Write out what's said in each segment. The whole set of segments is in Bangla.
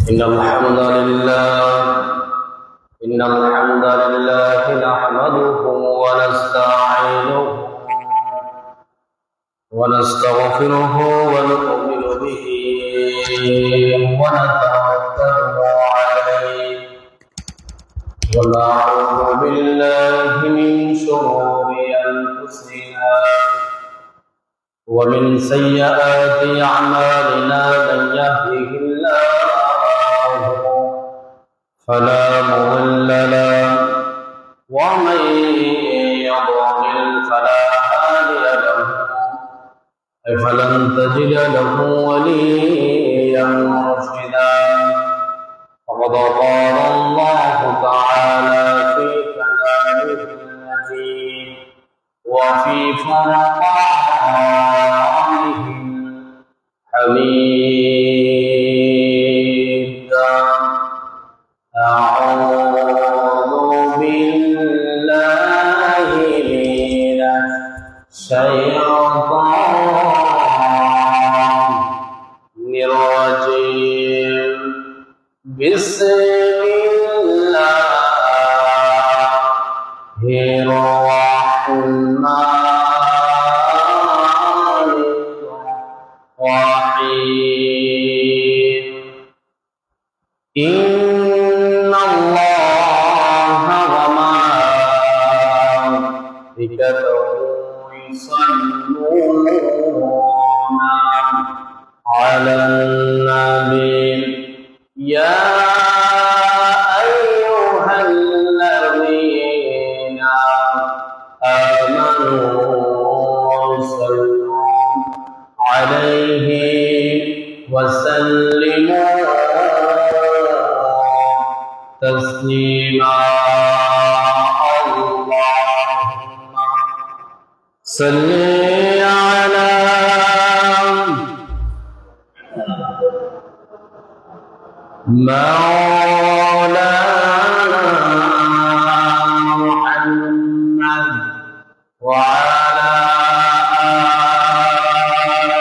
إن الحمد لله نحمده ونستعينه ونستغفره ونؤمن به ونتوكل عليه ونعوذ بالله من شرور أنفسنا ومن سيئات أعمالنا من يهده الله فلا مضل له ومن يضلل فلا هادي له فلن تجد له وليا مرشدا فقد قال الله تعالى في كلامه المجيد وفي فرقانه الحميد أعوذ بالله من الشيطان الرجيم بسم الله الرحمن الرحيم إن الله وملائكته يصلون على النبي يا أيها الذين آمنوا صلوا عليه وسلموا تسليما اللهم صل على مولانا محمد وعلى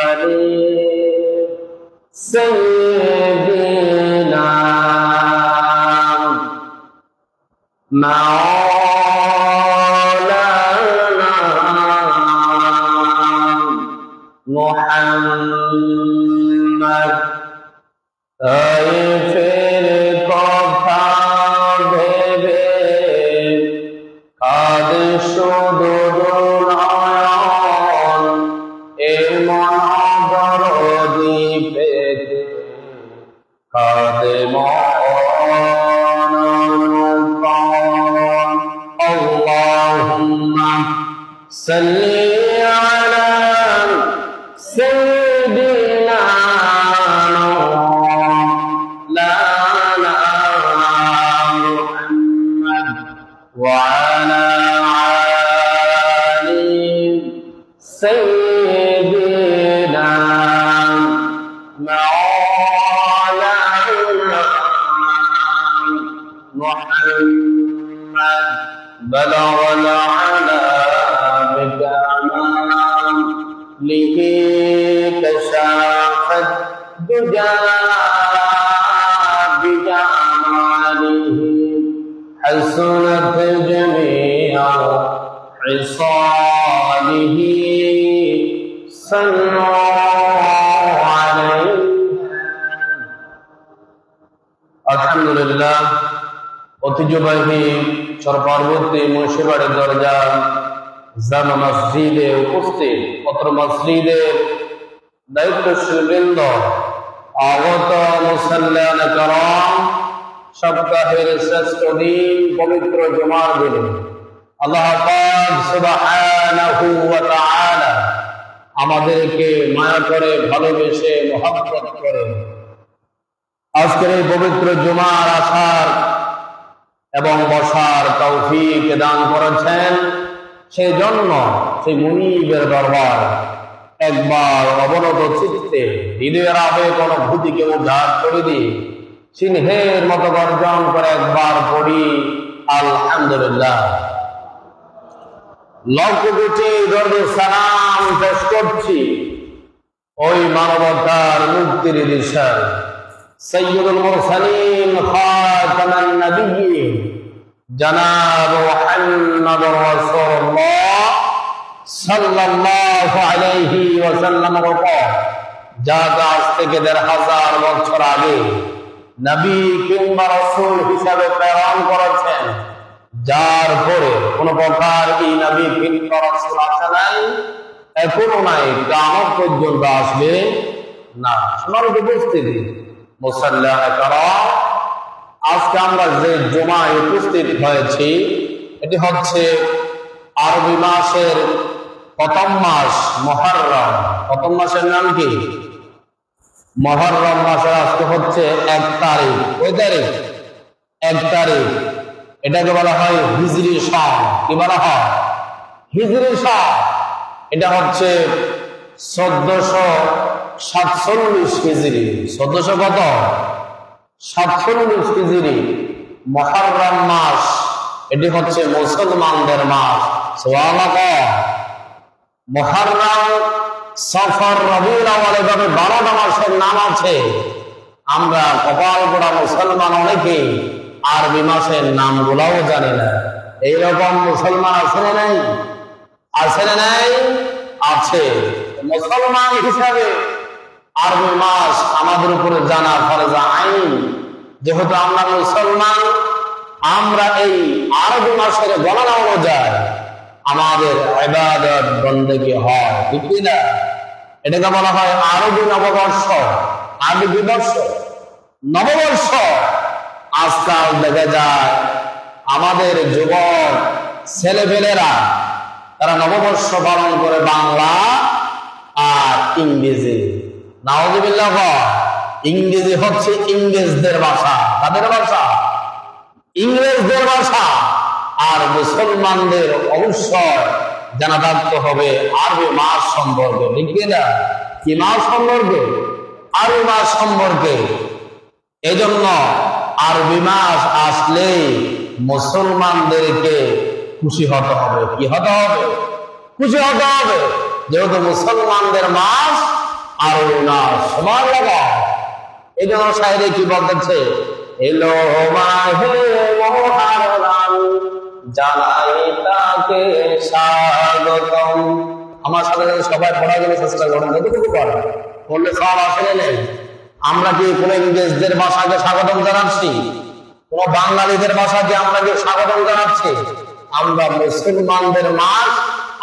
آله سيدنا مولانا محمد তাইফের কথা ভেবে কাঁদে শুধু নয়ন এর মনোদরদি পেতে কাঁদে মন আল্লাহুম্মা সাল্লি আলা সাইয়্যিদিনা وعلى آل سيدنا مولانا محمد بلغ العلا بكماله كشاف الدجى بجماله حسنت جميع خصاله صلوا عليه আলহামদুলিল্লাহ ঐতিহ্যবাহী সরপার্বতী মুন্সিবাড়ির দরজা জামা মসজিদে উপস্থিত পত্র মসজিদের দায়িত্বশীল বৃন্দ আগত মুসাল্লিয়ান کرام সপ্তাহের শ্রেষ্ঠ দিন পবিত্র জুমার দিনে আল্লাহ পাক সুবহানাহু ওয়া তাআলা আমাদেরকে মায়া করে ভালোবেসে মহব্বত করে আজকের এই পবিত্র জুমার আসার এবং বসার তৌফিক দান করেছেন সেই জন্য সেই মুনিবের দরবার একবার অবনত চিত্তে হৃদয়ের আবেগ অনুভূতিকে উদ্ধার করে দিয়ে সিংহের মতো গর্জন করে একবার পড়ি আলহামদুলিল্লাহ। লক্ষ কোটি দরুদ সালাম পেশ করছি ওই মানবতার মুক্তির দিশায় সৈয়দুল মুরসালিন খাতামান নবিয়্যিন জনাব মুহাম্মদুর রাসূলুল্লাহ সাল্লাল্লাহু আলাইহি ওয়াসাল্লামের উপর যা আজ থেকে ১৫০০ বছর আগে নবী কিংবা রাসূল হিসাবে প্রেরণ করেছেন, যার পরে কোন প্রকার এই নবী কিংবা রাসূল আসে নাই, এখনো নাই, কিয়ামত পর্যন্ত আসবে না। সম্মানিত উপস্থিতি, মুসাল্লিয়ানে কেরাম, আজকে আমরা যে জুমায় উপস্থিত হয়েছি এটি হচ্ছে আরবি মাসের প্রথম মাস মুহররম। প্রথম মাসের নাম কি? মুহররম মাসের আজকে হচ্ছে ১ তারিখ। কয় তারিখ? ১ তারিখ। এটাকে বলা হয় হিজরি সন। কি বলা হয়? হিজরি সন। এটা হচ্ছে ১৪৪৭ হিজরি। ১৪০০ কত? ৪৭ হিজরি। মুহররম মাস এটি হচ্ছে মুসলমানদের মাস। সুবহানাল্লাহ। মুহররম, সফর, রবিউল আউয়াল এভাবে ১২টা মাসের নাম আছে। আমরা কপাল পোড়া মুসলমান অনেকে আরবি মাসের নামগুলাও জানি না। এইরকম মুসলমান আছে না নাই? আছে না নাই? আছে। মুসলমান হিসাবে আরবি মাস আমাদের উপরে জানা ফরজ আইন। যেহেতু আমরা মুসলমান, আমরা এই আরবি মাসের গণনা অনুযায়ী আমাদের ইবাদত বন্দেগী হয়, ঠিক না? এটাকে বলা হয় আরবি নববর্ষ, আরবি বর্ষ, নববর্ষ। আজকাল দেখা যায় আমাদের যুবক ছেলেপেলেরা তারা নববর্ষ পালন করে বাংলা আর ইংরেজি। নাউযুবিল্লাহ। ইংরেজি হচ্ছে ইংরেজদের ভাষা। কাদের ভাষা? ইংরেজদের ভাষা। আর মুসলমানদের অবশ্যই জানা থাকতে হবে আরবি মাস সম্পর্কে, ঠিক না? কি মাস সম্পর্কে? আরবি মাস সম্পর্কে। এই জন্য আরবি মাস আসলেই মুসলমানদেরকে খুশি হতে হবে। কি হতে হবে? খুশি হতে হবে, যেহেতু মুসলমানদের মাস আরবি মাস। সমান লাগা। এই জন্য শায়রে কি বলতেছে? এলো মাহে মুহররম, জানাই তাকে স্বাগতম। আমার সাথে সবাই পড়া গেলে চেষ্টা করেন, যতটুকু পারেন বললে সব আসলে নেই। আমরা কি কোন ইংরেজদের ভাষাকে স্বাগতম জানাচ্ছি? কোন বাঙালিদের ভাষাকে আমরা কি স্বাগতম জানাচ্ছি? আমরা মুসলমানদের মাস,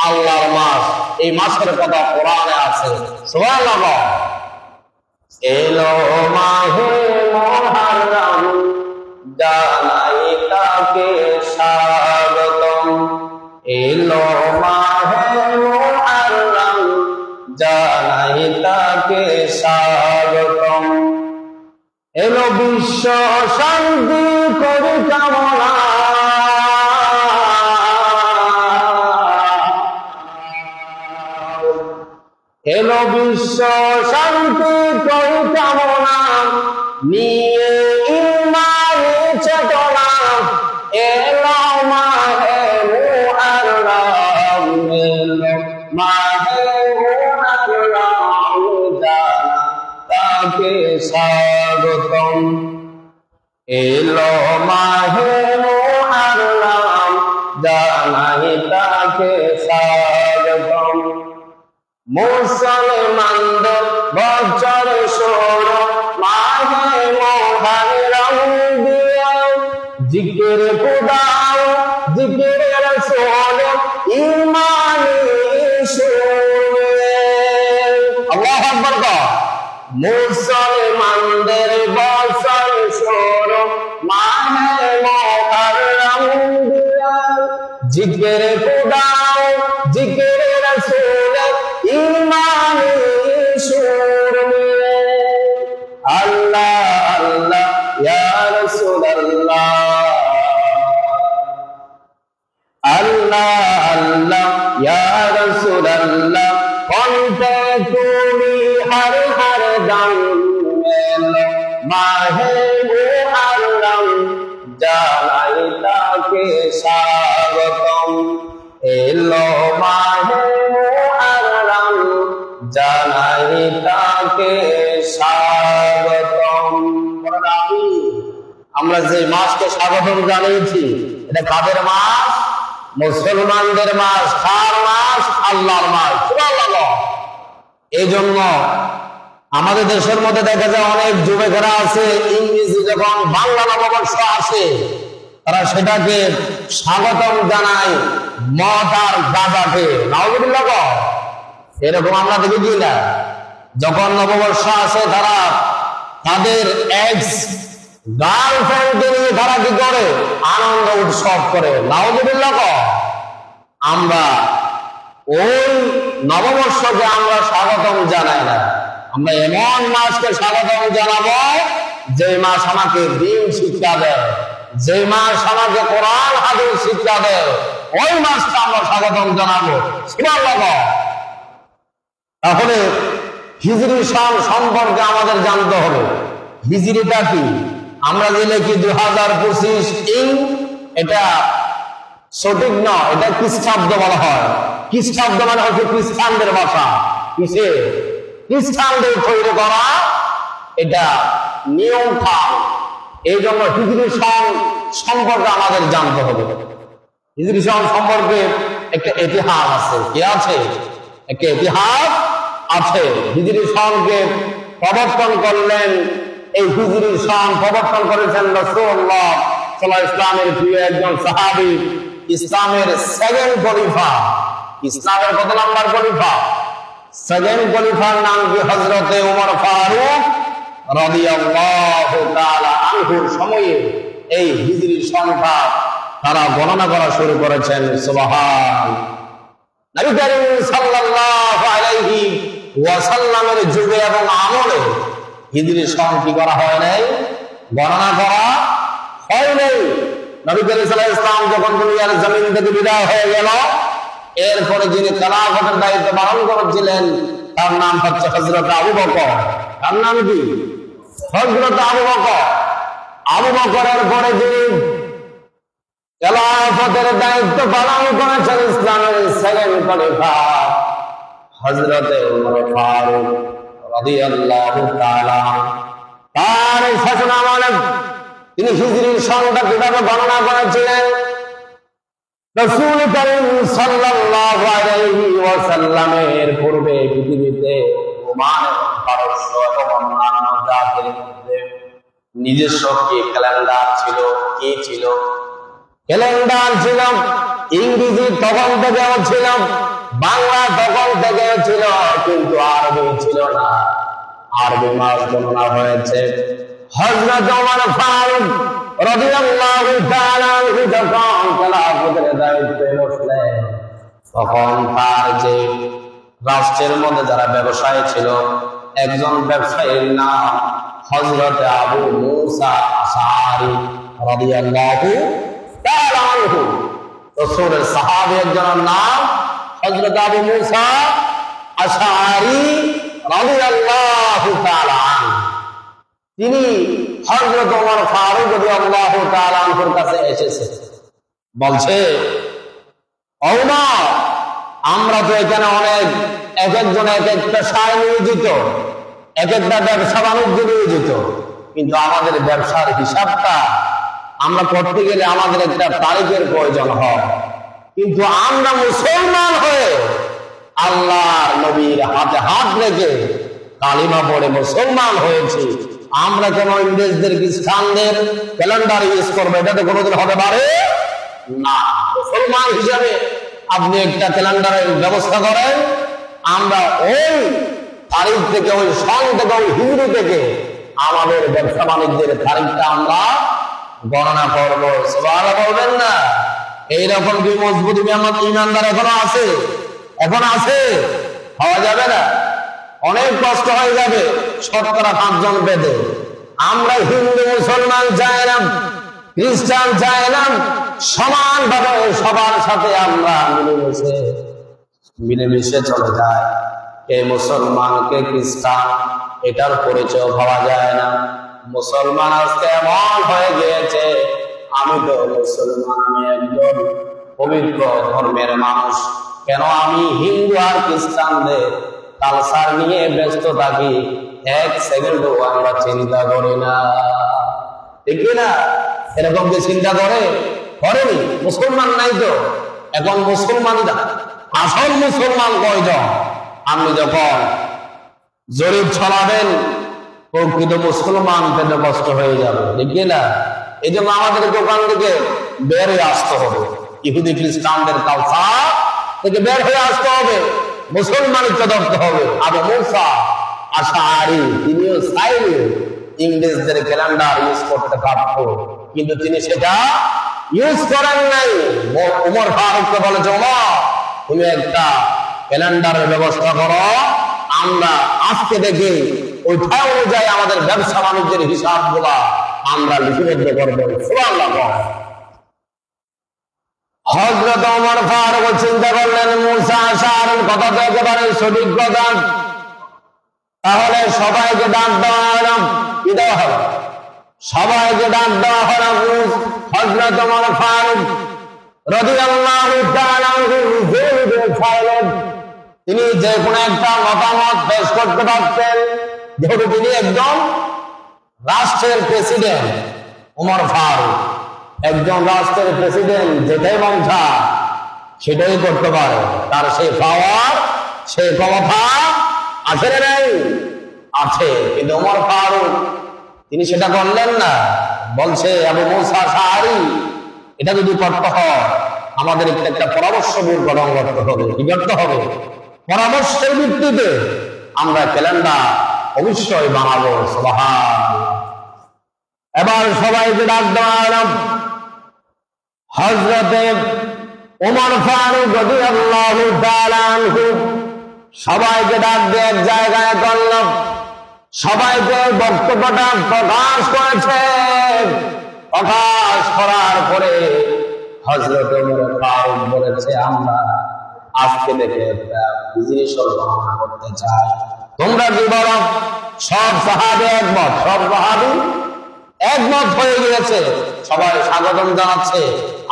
আল্লাহর মাস, এই মাসের কথা কোরআনে আছে। সুবহানাল্লাহ। এলো মাহে মুহররম, জানাই তাকে স্বাগতম। এলো মাহে মুহররম, জানাই তাকে স্বাগতম। এলো বিশ্ব শান্তি করি কামনা, এলো বিশ্ব শান্তি করি কামনা, নিয়ে ইমানি চেতনা। এলো মাহে মুহররম, এলো মাহে মুহররম, জানা তাকে স্বাগতম। এলো মাহে মুহররম, জানাই তাকে স্বাগতম। মুসলমানদের বছর ষোলো মাহে মুহররম দিয়া, জিকির খুদাও জিকির রাসূল ঈমানি শুনে। আল্লাহু আকবার। মুসলমানদের বছর ষোলো মাহে মুহররম দিয়া, জিকির খুদাও জিকির রাসূল ঈমানি শুনে। আল্লাহ আল্লাহ ইয়া রাসূলুল্লাহ, আল্লাহ আল্লাহ ইয়া রাসূলুল্লাহ, কণ্ঠে তুমি হর হর দম। এলো মাহে মুহররম, জানাই তাকে স্বাগতম। এলো মাহে মুহররম, জানাই তাকে স্বাগতম। আমরা যে মাসকে স্বাগতম জানিয়েছি এটা কাদের মাস? মুসলমানদের মাস। কার মাস? আল্লাহর মাস। সুবহানাল্লাহ। এই জন্য আমাদের দেশের মধ্যে দেখা যায় অনেক যুবকেরা আছে, ইংরেজি যখন বাংলা নববর্ষ আসে তারা সেটাকে স্বাগতম জানায় মদ আর গাঁজাকে। নাউজুবিল্লাহ। এরকম আমরা দেখেছি না? যখন নববর্ষ আসে তারা তাদের এক্স গার্লফ্রেন্ডকে নিয়ে তারা কি করে? আনন্দ উৎসব করে। নাউজুবিল্লাহ। আমরা ওই নববর্ষকে আমরা স্বাগতম জানাই না, আমরা এমন মাসকে স্বাগতম জানাবো যে মাস আমাকে দ্বীন শিক্ষা দেয়, যে মাস আমাকে কোরআন হাদিস শিক্ষা দেয়, ওই মাসটা আমরা স্বাগতম জানাবো। সুবহানাল্লাহ। তাহলে হিজরি সন সম্পর্কে আমাদের জানতে হবে। হিজরিটা কি? আমরা যে লিখি 2025 ইং, এটা সঠিক নয়, এটা খ্রিস্টাব্দ বলা হয়। খ্রিস্টাব্দ মানে হচ্ছে খ্রিস্টানদের ভাষা। কিসে? খ্রিস্টানদের তৈরি করা এটা নিয়ম খাম। এই জন্য হিজরি সন সম্পর্কে আমাদের জানতে হবে। হিজরি সন সম্পর্কে একটা ইতিহাস আছে। কি আছে? একটা ইতিহাস আছে। হিজরি সনকে প্রবর্তন করলেন, এই হিজরি সন প্রবর্তন করেছেন রাসূলুল্লাহ সাল্লাল্লাহু আলাইহি ওয়াসাল্লামের প্রিয় একজন সাহাবী, ইসলামের সেকেন্ড খলিফা। ইসলামের কত নাম্বার খলিফা? সেকেন্ড খলিফার নাম কি? হযরতে ওমর ফারুক রাদিয়াল্লাহু তাআলা আনহুর সময়ে এই হিজরি সনটা তারা গণনা করা শুরু করেছেন। সুবহান। নবী করিম সাল্লাল্লাহু আলাইহি ওয়াসাল্লামের যুগে এবং আমলে হিজরি সন কি করা হয় নাই? গণনা করা হয় নাই। নবী করিম সাল্লাল্লাহু আলাইহি ওয়াসাল্লাম যখন দুনিয়ার জমিন থেকে বিদায় হয়ে গেল, এরপরে যিনি খেলাফতের দায়িত্ব পালন করেছিলেন তার নাম হচ্ছে হযরত আবু বকর। তার নাম কি? হযরত আবু বকর। আবু বকরের পরে যিনি খেলাফতের দায়িত্ব পালন করেছেন, ইসলামের সেকেন্ড খলিফা হযরতে ওমর ফারুক রাদিয়াল্লাহু তাআলা, তার শাসনামলে তিনি হিজরি সনটা কিভাবে গণনা করেছিলেন? রাসূল করিম সাল্লাল্লাহু আলাইহি ওয়াসাল্লামের পূর্বে পৃথিবীতে রোমান এবং পারস্য এবং অন্যান্য জাতির মধ্যে নিজস্ব কি ক্যালেন্ডার ছিল? কি ছিল? ক্যালেন্ডার ছিল। ইংরেজি তখন থেকেও ছিল, বাংলা তখন থেকেও ছিল, কিন্তু আরবি ছিল না। আরবি মাস গণনা হয়েছে হযরত ওমর ফারুক রাদিয়াল্লাহু তাআলা আনহু যখন খেলাফতের দায়িত্বে বসলেন, তখন তার যে রাষ্ট্রের মধ্যে যারা ব্যবসায়ী ছিল, একজন ব্যবসায়ীর নাম হযরত আবু মুসা আশআরী রাদিয়াল্লাহু তাআলা আনহু। রাসূলের সাহাবী একজনের নাম হযরত আবু মুসা আশআরী রাদিয়াল্লাহু তাআলা আনহু। তিনি হযরত ওমর ফারুক রাদিয়াল্লাহু তাআলা আনহুর কাছে এসেছে, বলছে, ওমর, আমরা তো এখানে অনেক এক একজন এক এক পেশায় নিয়োজিত, এক একটা ব্যবসা বাণিজ্য নিয়োজিত, কিন্তু আমাদের ব্যবসার হিসাবটা আমরা করতে গেলে আমাদের একটা তারিখের প্রয়োজন হয়। কিন্তু আমরা মুসলমান হয়ে আল্লাহর নবীর হাতে হাত রেখে কালিমা পড়ে মুসলমান হয়েছি, আমরা কেন ইংরেজদের খ্রিস্টানদের ক্যালেন্ডার ইউজ করবো? এটা তো কোনোদিন হতে পারে না। মুসলমান হিসাবে আপনি একটা ক্যালেন্ডারের ব্যবস্থা করেন, আমরা ওই তারিখ থেকে, ওই সন থেকে, ওই হিজরি থেকে আমাদের ব্যবসা বাণিজ্যের তারিখটা আমরা গণনা করবো। সুবহানাল্লাহ বলবেন না? এইরকম কি মজবুত ইমানদার এখনো আছে? এখন আছে? হওয়া যাবে না? অনেক কষ্ট হয়ে যাবে ৫০ জন পেতে। আমরা হিন্দু মুসলমান চাই না, খ্রিস্টান চাই না, সমানভাবে সবার সাথে আমরা মিলেমিশে চলে যায়। কে মুসলমান কে খ্রিস্টান এটার পরিচয় পাওয়া যায় না। মুসলমান আজকে এমন হয়ে গিয়েছে, আমি তো মুসলমান, আমি একজন পবিত্র ধর্মের মানুষ, কেন আমি হিন্দু আর খ্রিস্টানদের কালচার নিয়ে ব্যস্ত থাকি? এক সেকেন্ডও আমরা চিন্তা করি না। ঠিক না? এরকম যে চিন্তা করেনি, মুসলমান নাই তো। এখন মুসলমান আসল মুসলমান কয়জন? আপনি যখন জরিপ ছড়াবেন প্রকৃত মুসলমান পেতে কষ্ট হয়ে যাবে, ঠিক না? এই জন্য আমাদের দোকান থেকে বের হয়ে আসতে হবে, ইহুদি খ্রিস্টানদের কালচার থেকে বের হয়ে আসতে হবে, মুসলমানিত্ব ধরতে হবে। আবু মুসা আশআরী তিনিও চাইলে ইংরেজদের ক্যালেন্ডার ইউজ করতে পারত, কিন্তু তিনি সেটা ইউজ করেন নাই। উমর ফারুককে বলেছে, ওমর তুমি একটা ক্যালেন্ডারের ব্যবস্থা করো, আমরা আজকে দেখে ওইটা অনুযায়ী আমাদের ব্যবসা বাণিজ্যের হিসাব গুলা আমরা লিপিবদ্ধ করবো। সুবহানাল্লাহ। হযরত ওমর ফারুক চিন্তা করলেন, মুসা আশআরীর কথা তো একেবারে সঠিক কথা, তাহলে সবাইকে ডাক দেওয়া হলো, কি দেওয়া হলো? সবাইকে ডাক দেওয়া হলো। হযরত ওমর ফারুক রাদিয়াল্লাহু তাআলা আনহু তিনি যে কোনো একটা মতামত পেশ করতে পারতেন, যেহেতু তিনি একজন রাষ্ট্রের প্রেসিডেন্ট। ওমর ফারুক একজন রাষ্ট্রের প্রেসিডেন্ট, যেটাই মন চায় সেটাই করতে পারে, তার সেই পাওয়ার, সেই ক্ষমতা আছে না নাই? আছে। কিন্তু ওমর ফারুক তিনি সেটা করলেন না। বলছে, আবু মুসা আশআরী এটা যদি করতে হয় আমাদের একটা পরামর্শ গঠন করতে হবে। কি করতে হবে? পরামর্শের ভিত্তিতে আমরা ক্যালেন্ডার অবশ্যই বানাবো। সুবহানাল্লাহ। এবার সবাইকে ডাক দেওয়া হলো। হযরতে ওমর ফারুক রাদিয়াল্লাহু তাআলা আনহু সবাইকে ডাক দিয়ে এক জায়গায় করল, সবাইকে বক্তব্যটা প্রকাশ করেছে। প্রকাশ করার পরে হযরত ওমর ফারুক বলেছে, আমরা আজকে থেকে একটা বিজনেস গণনা করতে চাই, তোমরা কি বলো? সব সাহাবী একমত, সব সাহাবী একমত হয়ে গিয়েছে, সবাই স্বাগতম জানাচ্ছে।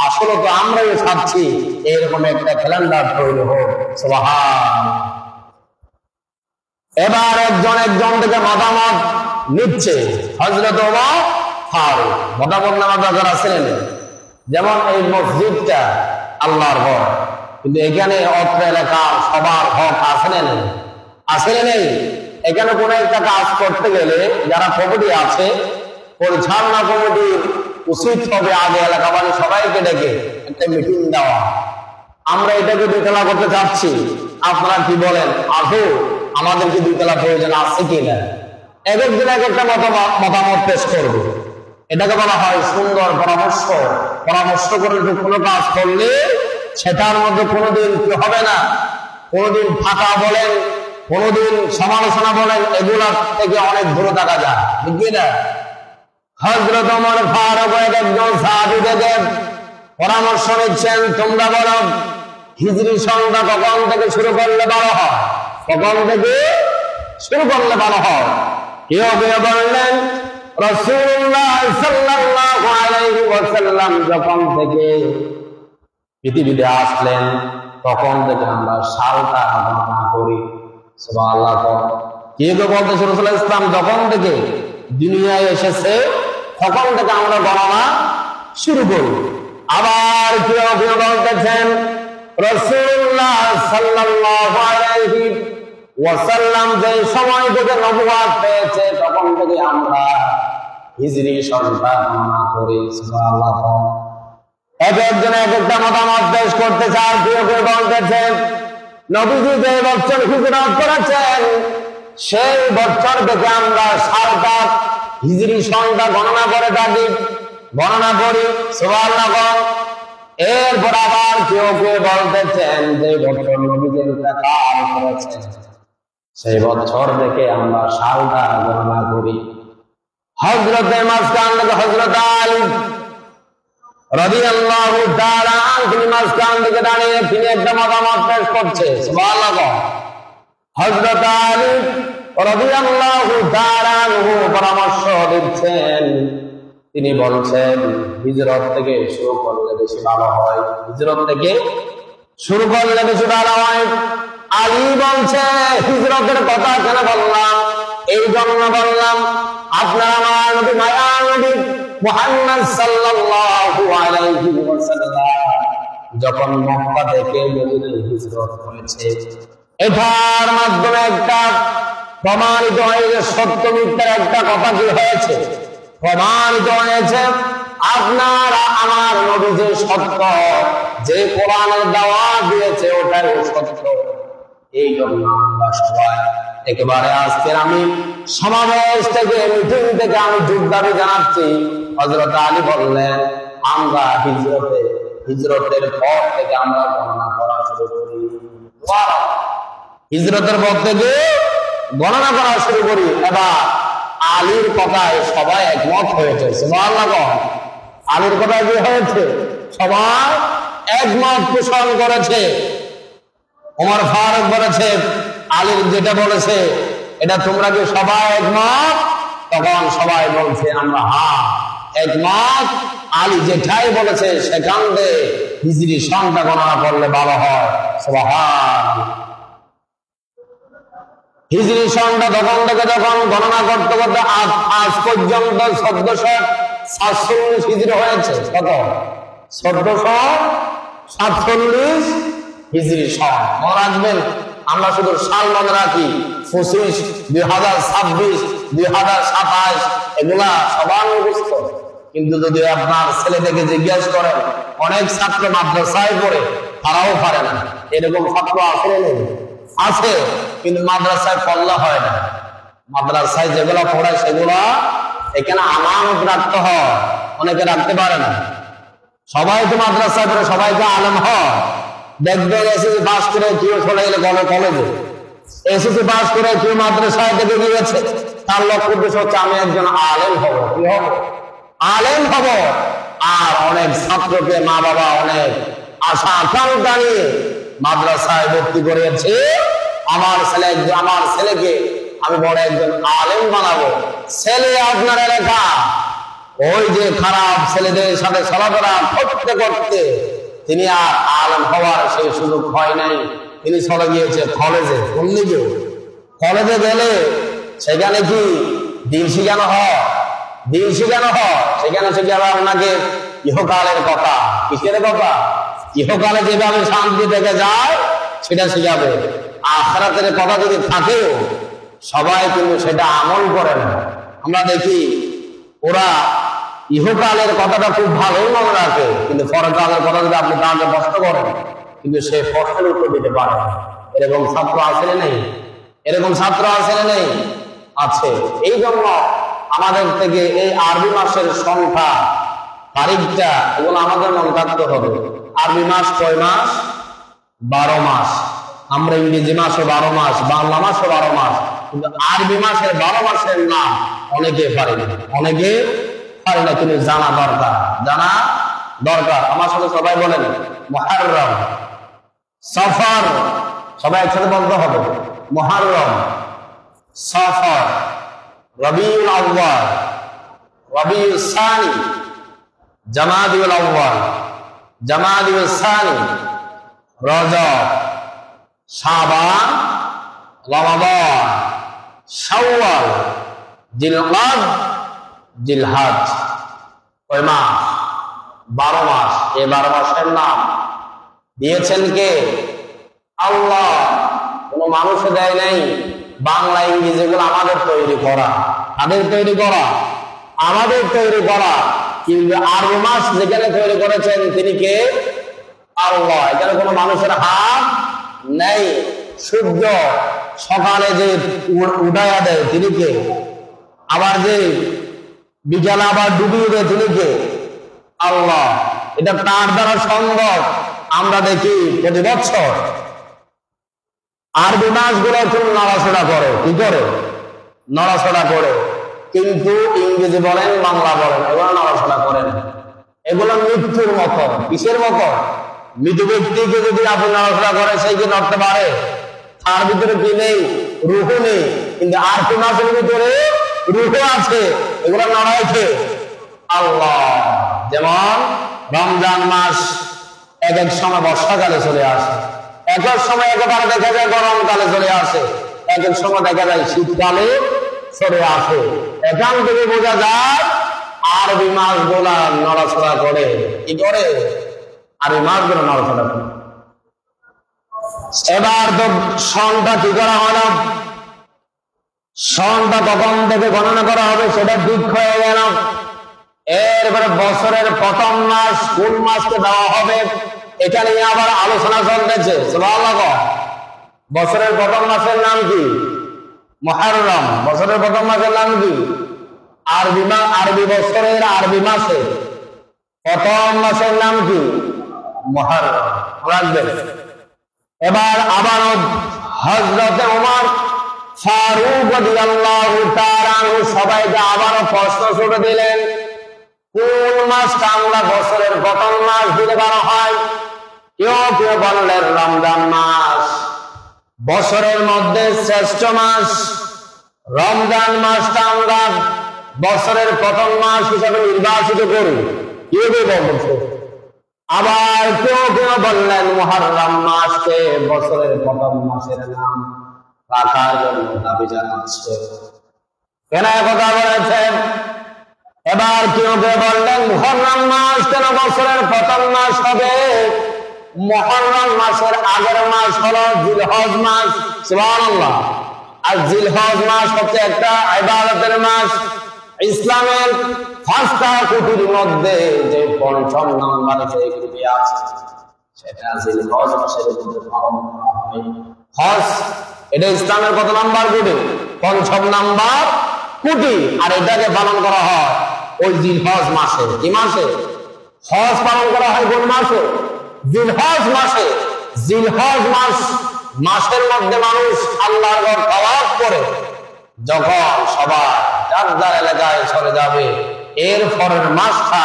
আসলে তো আমরাই চাচ্ছি এরকম একটা ক্যালেন্ডার তৈরি হোক। সুবহানাল্লাহ। এবার একজন থেকে মতামত নিচ্ছে হযরত ওমর ফারুক। মতামত নেওয়ার দরকার আছে না? যেমন এই মসজিদটা আল্লাহর ঘর, কিন্তু এখানে অত্র এলাকার সবার হক আছে না নেই? আছে না নেই? এখানে কোন একটা কাজ করতে গেলে যারা কমিটি আছে, পরিচালনা কমিটির উচিত হবে আগে এলাকাবাসী সবাইকে ডেকে একটা মিটিং দেওয়া। আমরা এটাকে দুতলা করতে চাচ্ছি, আপনারা কি বলেন? আসো, আমাদের কি দুতলা প্রয়োজন আছে কিনা? এক একদিন এক একটা মতামত পেশ করবে। এটাকে বলা হয় সুন্দর পরামর্শ। পরামর্শ করে কোনো কাজ করলে সেটার মধ্যে কোনোদিন কি হবে না, কোনোদিন ফাঁকা বলেন, কোনোদিন সমালোচনা বলেন, এগুলা থেকে অনেক দূরে থাকা যায়, ঠিক না? হযরত ওমর ফারুক একজন সাহাবী থেকে পরামর্শ নিচ্ছেন, তোমরা বলো হিজরি সংখ্যা কখন থেকে শুরু করলে ভালো হয়? কখন থেকে শুরু করলে ভালো হয়? কেউ কেউ বললেন রাসূলুল্লাহ সাল্লাল্লাহু আলাইহি ওয়াসাল্লাম যখন থেকে পৃথিবীতে আসলেন তখন থেকে আমরা সালটা গণনা করি। সুবহানাল্লাহ। কেউ কেউ বলতেছে রাসূলুল্লাহ ইসলাম যখন থেকে দুনিয়ায় এসেছে তখন থেকে আমরা গণনা শুরু করি। আবার কেউ কেউ বলতেছেন রাসূলুল্লাহ সাল্লাল্লাহু আলাইহি ওয়াসাল্লাম যে সময় থেকে নবুয়ত পেয়েছে তখন থেকে আমরা হিজরি সংখ্যা গণনা করি। সুবহানাল্লাহ। একজন এক একটা মতামত পেশ করতে চান। কেউ কেউ বলতেছেন নবীজি যে বছর হিজরত করেছেন সেই বছর থেকে আমরা সালটা হিজরি সংখ্যা গণনা করে থাকি, গণনা করি। সুবহানাল্লাহ। এরপর আবার কেউ কেউ বলতেছেন যে বছর নবীজি ইন্তেকাল করেছেন সেই বছর থেকে আমরা সালটা গণনা করি। হযরতের মাঝখান থেকে হযরত আলী রাদিয়াল্লাহু তাআলা তিনি মাঝখান থেকে দাঁড়িয়ে তিনি একটা মতামত পেশ করছে। সুবহানাল্লাহ। হযরত আলী রাদিয়াল্লাহু তাআলা পরামর্শ দিচ্ছেন। তিনি বলছেন হিজরত থেকে শুরু করলে বেশি ভালো হয়, হিজরত থেকে শুরু করলে বেশি ভালো হয়। আলী বলছে হিজরতের কথা কেন বললাম? এই জন্য বললাম আপনার আমার নবী মায়ার নবী মুহাম্মদ সাল্লাল্লাহু আলাইহি ওয়াসাল্লাম যখন মক্কা থেকে মদিনায় হিজরত করেছে, এটার মাধ্যমে একটা প্রমাণিত হয়েছে, সত্য মিথ্যার একটা কথা কি হয়েছে, প্রমাণিত হয়েছে। আপনার আমার নবী যে সত্য, যে কোরআনের দাওয়াত দিয়েছে ওটাই সত্য। এই জন্য আমরা সবাই একেবারে আজকের আমি সমাবেশ থেকে, মিটিং থেকে আমি যোগদান জানাচ্ছি। হযরত আলী বললেন, আমরা হিজরতের পর থেকে আমরা গণনা করা শুরু করি। হিজরতের পর থেকে গণনা করা শুরু করি। এবার আলীর কথায় সবাই একমত হয়েছে। সুবহানাল্লাহ। আলীর কথায় কি হয়েছে? সবাই একমত পোষণ করেছে। ওমর ফারুক বলেছে, আলীর যেটা বলেছে এটা তোমরা কি সবাই একমত? তখন সবাই বলছে আমরা হ্যাঁ একমত। আলী যেটাই বলেছে সেখান থেকে হিজরি সনটা গণনা করলে ভালো হয়। সুবহানাল্লাহ। হিজরি সনটা তখন থেকে যখন গণনা করতে করতে আজ পর্যন্ত 1447 হিজরি হয়েছে। কত? 1447 হিজরি সন। মনে রাখবেন, আমরা শুধু সাল মনে রাখি 25, 2026, 2027, এগুলা সবার মুখস্থ। কিন্তু যদি আপনার ছেলেটাকে জিজ্ঞাসা করেন, অনেক ছাত্র মাদ্রাসায় পড়ে তারাও পারে না। এরকম ছাত্র আসলে নেই, আছে কিন্তু মাদ্রাসায় পড়লা হয় না। মাদ্রাসায় যেগুলো পড়ায় সেগুলা এখানে আমানত রাখতে হয়, অনেকে রাখতে পারে না। সবাই তো মাদ্রাসায় পড়ে, সবাইকে আলেম হয়। দেখবেন এসএসসি পাস করে কেউ চলে গেলে কলেজে, এসএসসি পাস করে কেউ মাদ্রাসায় থেকে গিয়েছে, তার লক্ষ্য উদ্দেশ্য হচ্ছে আমি একজন আলেম হব। কি হব? আলেম হব। আর অনেক ছাত্রকে মা বাবা অনেক আশা আকাঙ্ক্ষা নিয়ে মাদ্রাসায় ভর্তি করেছে, আমার ছেলেকে আমি বড় একজন আলেম বানাবো। ছেলে আপনার এলাকা ওই যে খারাপ ছেলেদের সাথে চলাফেরা করতে করতে তিনি আর আলেম হওয়ার সেই সুযোগ হয় নাই। তিনি চলে গিয়েছে কলেজে। কলেজে গেলে সেখানে কি দিন শিখানো হয়? সেখানে শিখাবে আপনাকে ইহকালের কথা। কিসের কথা? ইহকালে যেভাবে শান্তি থেকে যায় সেটা শিখাবে। আখিরাতের কথা যদি থাকেও সবাই কিন্তু সেটা আমল করে না। আমরা দেখি ওরা ইহকালের কথাটা খুব ভালোই মনে রাখে, কিন্তু পরকালের কথা যদি আপনি তাকে প্রশ্ন করেন, কিন্তু সে প্রশ্নের উত্তর দিতে পারে না। এরকম ছাত্র আসলে নেই? আছে। এই জন্য আমাদের থেকে এই আরবি মাসের সংখ্যা, তারিখটা, এগুলো আমাদের মনে রাখতে হবে। আরবি মাস কয় মাস? 12 মাস। আমরা ইংরেজি মাসে 12 মাস, বাংলা মাসে 12 মাস, কিন্তু আরবি মাসের 12 মাসের নাম অনেকে পারে না, কিন্তু জানা দরকার। আমার সাথে সবাই বলেন মুহররম, সফর, সবাই একসাথে বলতে হবে। মুহররম, সফর, রবিউল আউয়াল, রবিউল সানি, জামাদিউল আউয়াল, জামাদিউল সানি, রজব, শাবান, রমাদান, শাওয়াল, জিলকাদ, জিলহজ। কয় মাস? 12 মাস। এই 12 মাসের নাম দিয়েছেন কে? আল্লাহ। কোন মানুষ দেয় নাই। বাংলা ইংরেজি গুলো আমাদের তৈরি করা, কিন্তু আরবি মাস যেখানে তৈরি করেছেন তিনি কে? আল্লাহ। এখানে কোনো মানুষের হাত নেই। সূর্য সকালে যে উঠায়া দেয় তিনি কে? আবার যে বিকালে আবার ডুবিয়ে দেয় তিনি কে? আল্লাহ। এটা তার দ্বারা সম্ভব। আমরা দেখি প্রতি বছর আরবি মাসগুলো নড়াচড়া করে। কি করে? নড়াচড়া করে। কিন্তু ইংরেজি বলেন, বাংলা বলেন, এগুলো নড়াচড়া করেন। এগুলো মৃত্যুর মতো। কিসের মতো? মৃত ব্যক্তিকে যদি আপনি নড়াচড়া করে, সেই কি নড়তে পারে? তার ভিতরে কি নেই? রুহু নেই। কিন্তু আরবি মাসের ভিতরে রুহু আছে। এগুলো নড়াইছে আল্লাহ। যেমন রমজান মাস এক এক সময় বর্ষাকালে চলে আসে, এক এক সময় একেবারে দেখা যায় গরমকালে চলে আসে, এক এক সময় দেখা যায় শীতকালে চলে আসে। এখান থেকে বোঝা যায় আরবি মাসগুলা নড়াচড়া করে। কি করে? আরবি মাসগুলো নড়াচড়া করে। এবার তো সনটা কি করা হলো? সনটা কখন থেকে গণনা করা হবে সেটা ঠিক হয়ে গেল। এরপরে বছরের প্রথম মাস কোন মাসকে দেওয়া হবে এটা নিয়ে আবার আলোচনা চলতেছে। সুবহানাল্লাহ। বছরের প্রথম মাসের নাম কি? মুহররম। বছরের প্রথম মাসের নাম কি? আরবি বছরের আরবি মাসে প্রথম মাসের নাম কি? মুহররম। রাখবেন। এবার আবার হযরতে ওমর ফারুক রাদিয়াল্লাহু তাআলা সবাইকে আবারও প্রশ্ন ছুড়ে দিলেন, কোন মাসটা আমরা বছরের প্রথম মাস দিতে পারা হয়? কেউ কেউ বললেন রমজান মাস। বছরের মধ্যে শ্রেষ্ঠ মাস রমজান মাসটা আমরা বছরের প্রথম মাস হিসাবে নির্বাচিত করি। কেউ কেউ বলছে। আবার কেউ কেউ বললেন মুহররম মাসকে বছরের প্রথম মাসের নাম রাখার জন্য দাবি জানাচ্ছে। কেন কথা বলেছেন? এবার কেউ কেউ বললেন মুহররম মাস কেন বছরের প্রথম মাস হবে? মুহররম মাসের আগের মাস হলো জিলহজ মাস। সুবহানাল্লাহ। আর জিলহজ মাস হচ্ছে একটা ইবাদতের মাস। ইসলামের পাঁচটা খুঁটির মধ্যে যে পঞ্চম নাম্বার যে খুঁটি আছে সেটা জিলহজ মাসের মধ্যে পালন করা হয়। হজ এটা ইসলামের কত নাম্বার খুঁটি? পঞ্চম নাম্বার খুঁটি। আর এটাকে পালন করা হয় ওই জিলহজ মাসে। কি মাসে? হজ পালন করা হয় কোন মাসে? জিলহজ মাসে। জিলহজ মাসের মধ্যে মানুষ আল্লাহর ঘর তাওয়াফ করে যখন সবাই যার যার এলাকায় চলে যাবে, এর পরের মাসটা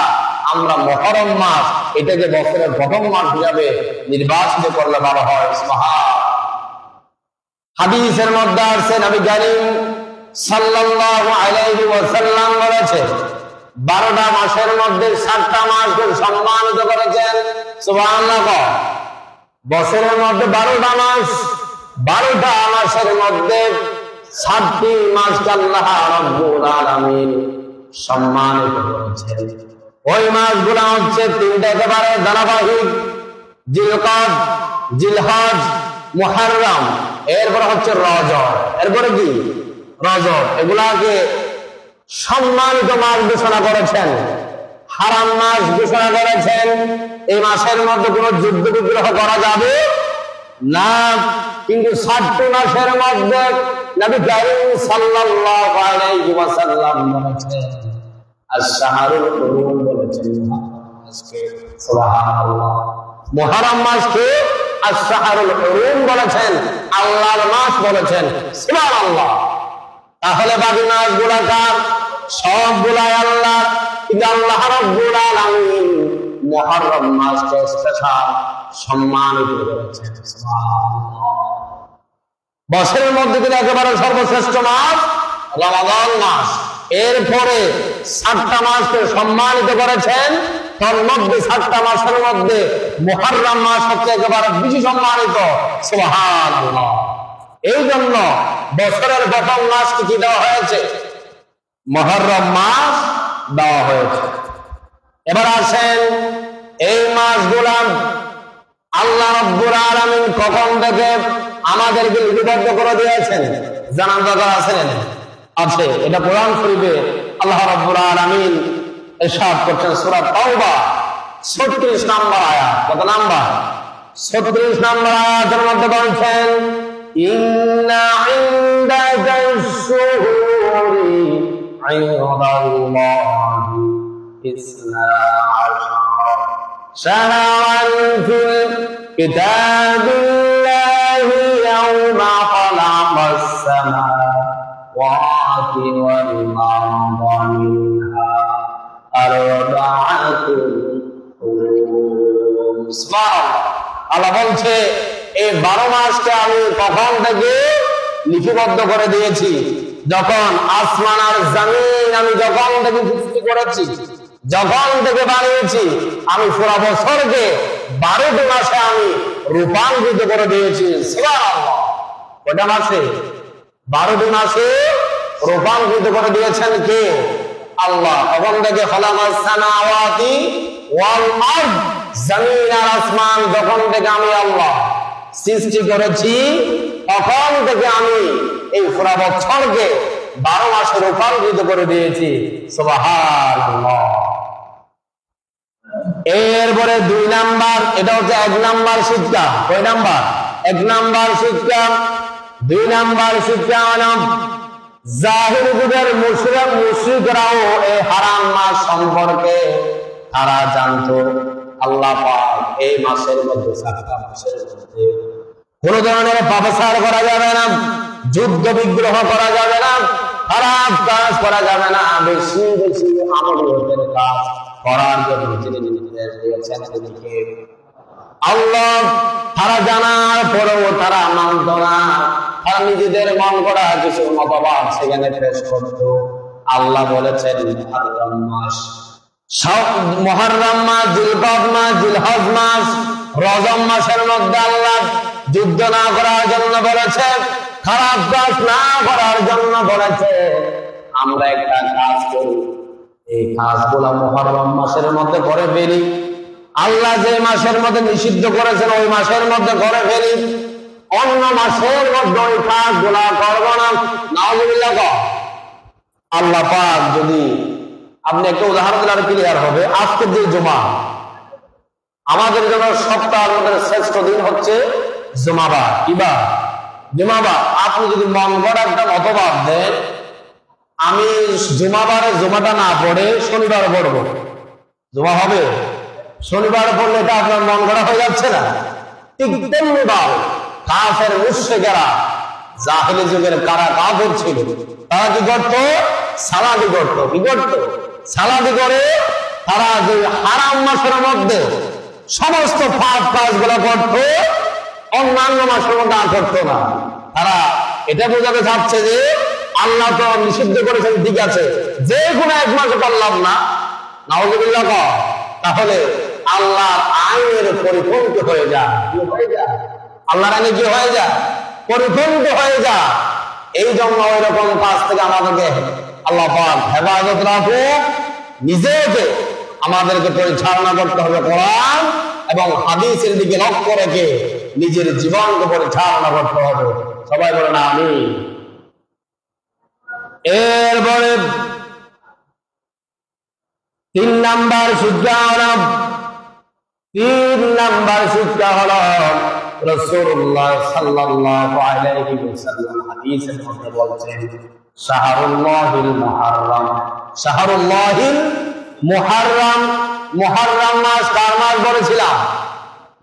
আমরা মুহররম মাস এটাকে বছরের প্রথম মাস হিসাবে নির্বাচিত করলে ভালো হয়। সুবহানাল্লাহ। হাদিসের মধ্যে আছে নবী করিম সাল্লাল্লাহু আলাইহি ওয়াসাল্লাম বলেছেন 12টা মাসের মধ্যে 7টা মাসকে সম্মানিত করেছেন। সুবহানাল্লাহ। বছরের মধ্যে 12টা মাস, 12টা মাসের মধ্যে 7টি মাসকে আল্লাহ রাব্বুল আলামিন সম্মানিত করেছেন। ওই মাসগুলো হচ্ছে তিনটা একেবারে ধারাবাহিক, জিলকদ, জিলহজ, মুহররম, এরপর হচ্ছে রজব। এরপরে কি? রজব। এগুলাকে সম্মানিত মাস ঘোষণা করেছেন, হারাম মাস ঘোষণা করেছেন। এই মাসের মধ্যে কোনো যুদ্ধ বিগ্রহ করা যাবে না। কিন্তু 7টি মাসের মধ্যে নবী করিম সাল্লাল্লাহু আলাইহি ওয়াসাল্লাম বলেছেন আশ-শাহরুল হুরুম বলেছেন আজকে। সুবহানাল্লাহ। মুহররম মাসকে আশ-শাহরুল হুরুম বলেছেন, আল্লাহর মাস বলেছেন। সুবহানাল্লাহ। তাহলে বাকি মাসগুলা কার? সবগুলাই আল্লাহ। কিন্তু আল্লাহ রাব্বুল আলামিন মুহররম মাসকে স্পেশাল সম্মানিত করেছেন। সুবহানাল্লাহ। বছরের মধ্যে কিন্তু একেবারে সর্বশ্রেষ্ঠ মাস রমাদান মাস। এরপরে 7টা মাসকে সম্মানিত করেছেন। তার মধ্যে 7টা মাসের মধ্যে মুহররম মাস হচ্ছে একেবারে বেশি সম্মানিত। সুবহানাল্লাহ। এই জন্য বছরের প্রথম মাসকে কি দেওয়া হয়েছে? মুহররম মাস দেওয়া হয়েছে। এবার আসেন এই মাসগুলা আল্লাহ রাব্বুল আলামিন কখন থেকে আমাদেরকে লিপিবদ্ধ করে দিয়েছেন জানার দরকার আছে। এটা কোরআন শরীফে আল্লাহ রাব্বুল আলামিন ইরশাদ করছেন সূরা তাওবা 36 নম্বর আয়াত। কত নাম্বার? 36 নম্বর আয়াতের মধ্যে বলছেন ইন্না ইনদাশ-শুহুরি ইনদাল্লাহি ইসনা আশারা শাহরান ফিল কিতাবিল্লাহি ইয়াওমা খালাকাস সামাওয়াতি ওয়াল আরদা মিনহা আরবাআতুন হুরুম। আল্লাহ বলছে এই 12 মাসকে আমি কখন থেকে লিপিবদ্ধ করে দিয়েছি? যখন আসমান আর জমিন আমি যখন থেকে সৃষ্টি করেছি, যখন থেকে বানিয়েছি, আমি পুরো বছরকে 12টি মাসে আমি রূপান্তরিত করে দিয়েছি। সুবহানাল্লাহ। কয়টা মাসে? 12টি মাসে রূপান্তরিত করে দিয়েছেন কে? আল্লাহ। তখন থেকে খালাকাস সামাওয়াতি ওয়াল আরদ, জমিন আর আসমান যখন থেকে আমি আল্লাহ সৃষ্টি করেছি, তখন থেকে আমি এই পুরা বছরকে 12 মাসে রূপান্তরিত করে দিয়েছি। সুবহানাল্লাহ। এরপরে 2 নাম্বার, এটা হচ্ছে 1 নাম্বার শিক্ষা। কয় নাম্বার? 1 নাম্বার শিক্ষা। 2 নাম্বার শিক্ষা হলো জাহির যুগের মুশরিকরাও এই হারাম মাস সম্পর্কে তারা জানতো। আল্লাহ পাক এই মাসের মধ্যে, 7টা মাসের মধ্যে কোন ধরনের পাপাচার করা যাবে না, যুদ্ধ বিগ্রহ করা যাবে না, খারাপ কাজ করা যাবে না, বেশি বেশি আমলের কাজ করার জন্য যিনি নির্দেশ দিয়েছেন তিনি আল্লাহ। তারা জানার পরেও তারা মানত না, তারা নিজেদের মন করা কিছু মতবাদ সেখানে পেশ করত। আল্লাহ বলেছেন মুহররম মাস, মুহররম মাস, জিলকদ মাস, জিলহজ মাস, রজব মাসের মধ্যে আল্লাহ যুদ্ধ না করার জন্য বলেছে, খারাপ কাজ না করার জন্য বলেছে। আমরা একটা কাজ করি, এই কাজগুলো মুহররম মাসের মধ্যে করে ফেলি। আল্লাহ যে মাসের মধ্যে নিষিদ্ধ করেছেন ওই মাসের মধ্যে করে ফেলি, অন্য মাসের মধ্যে ওই কাজগুলো করবো না। নাউযুবিল্লাহ। আল্লাহ পাক যদি, আপনি একটা উদাহরণ দিলে আর ক্লিয়ার হবে। আজকের যে জুমা, আমাদের জন্য সপ্তাহের মধ্যে শ্রেষ্ঠ দিন হচ্ছে জুমাবার। কিবার? জুমাবার। আপনি যদি মন গড়া একটা মতবাদ দেন, আমি জুমাবারে জুমাটা না পড়ে শনিবার পড়বো, জুমা হবে? শনিবার পড়লে এটা আপনার মন গড়া হয়ে যাচ্ছে না? ঠিক তেমনি ভাবে কাফের মুশরিকেরা, জাহেলি যুগের কারা কাফের ছিল, তারা কি করতো? সালাদি করতো। কি করতো? সালাদি করে তারা যে হারাম মাসের মধ্যে সমস্ত পাপ কাজগুলো করতো, অন্যান্য মাসের মধ্যে করতো না। তারা এটা বোঝাতে চাচ্ছে যে আল্লাহ তো নিষিদ্ধ করেছেন, ঠিক আছে, যে কোনো এক মাসে করলাম না, নাউযুবিল্লাহ, তাহলে আল্লাহর আইনের পরিপন্থী হয়ে যায়। কি হয়ে যায়? আল্লাহর আইনে কি হয়ে যায়? পরিপন্থী হয়ে যায়। এই জন্য ওই রকম কাজ থেকে আমাদেরকে আল্লাহ পাক হেফাজত রাখুক। নিজেকে আমাদেরকে পরিচালনা করতে হবে কোরআন এবং হাদিসের দিকে লক্ষ্য রেখে নিজের জীবনকে পরিচালনা করতে হবে। সবাই বলেন আমিন। এরপরে 3 নাম্বার শিক্ষা হলো, 3 নাম্বার শিক্ষা হলো রাসূলুল্লাহ সাল্লাল্লাহু আলাইহি ওয়াসাল্লাম হাদিসের মধ্যে বলছেন, শাহরুল্লাহিল মুহাররম, শাহরুল্লাহিল মুহাররম। মুহাররম মাস কার মাস বলেছিলাম?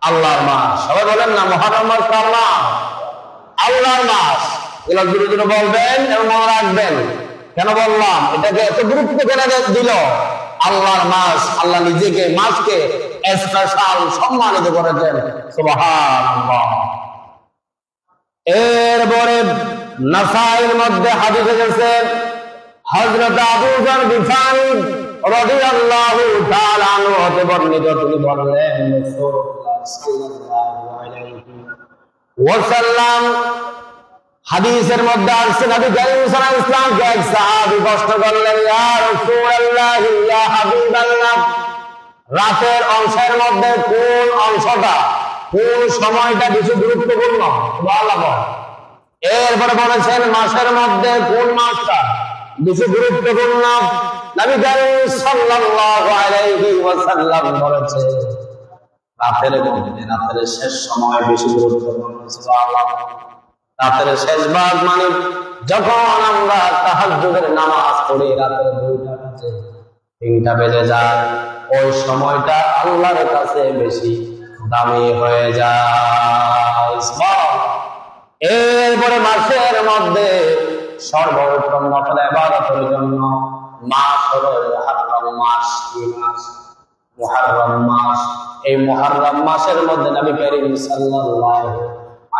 আল্লাহর মাস। সবাই বলেন না, মুহাররম মাস কার মাস? আল্লাহর মাস। এগুলো দূরে দূরে বলবেন এবং মনে রাখবেন। কেন বললাম? এটাকে এত গুরুত্ব কেন দিল? আল্লাহর মাস, আল্লাহ নিজেকে মাসকে স্পেশাল সম্মানিত করেছেন। সুবহানাল্লাহ। এরপরে নাসাইর মধ্যে হাদিস এসেছে, হযরত আবু যর গিফারী রাদিয়াল্লাহু তাআলা আনহু হতে বর্ণিত, তিনি বললেন, রাসূলুল্লাহ সাল্লাল্লাহু আলাইহি ওয়াসাল্লাম হাদিসের মধ্যে আসছে, নবী করিম সাল্লাল্লাহু আলাইহি ওয়াসাল্লামকে এক সাহাবী প্রশ্ন করলেন, ইয়া রাসূলুল্লাহ, ইয়া হাবিবাল্লাহ, রাতের অংশের মধ্যে কোন অংশটা, কোন সময়টা বেশি গুরুত্বপূর্ণ? সুবহানাল্লাহ। এরপরে বলেছেন, মাসের মধ্যে কোন মাসটা বেশি গুরুত্বপূর্ণ? নবী করিম সাল্লাল্লাহু আলাইহি ওয়াসাল্লাম বলেছেন, রাতের মধ্যে, রাতের শেষ সময় বেশি গুরুত্বপূর্ণ। সুবহানাল্লাহ। রাতের শেষ ভাগ মানে যখন আমরা তাহাজ্জুদের নামাজ পড়ি, রাতের 2টা বাজে, 3টা বেজে যায়, ওই সময়টা আল্লাহর কাছে বেশি দামি হয়ে যায়। এরপরে মাসের মধ্যে সর্বোত্তম নফল ইবাদতের জন্য মাস হলো মুহররম মাস। কি মাস? মুহররম মাস। এই মুহররম মাসের মধ্যে নবী করিম সাল্লাল্লাহু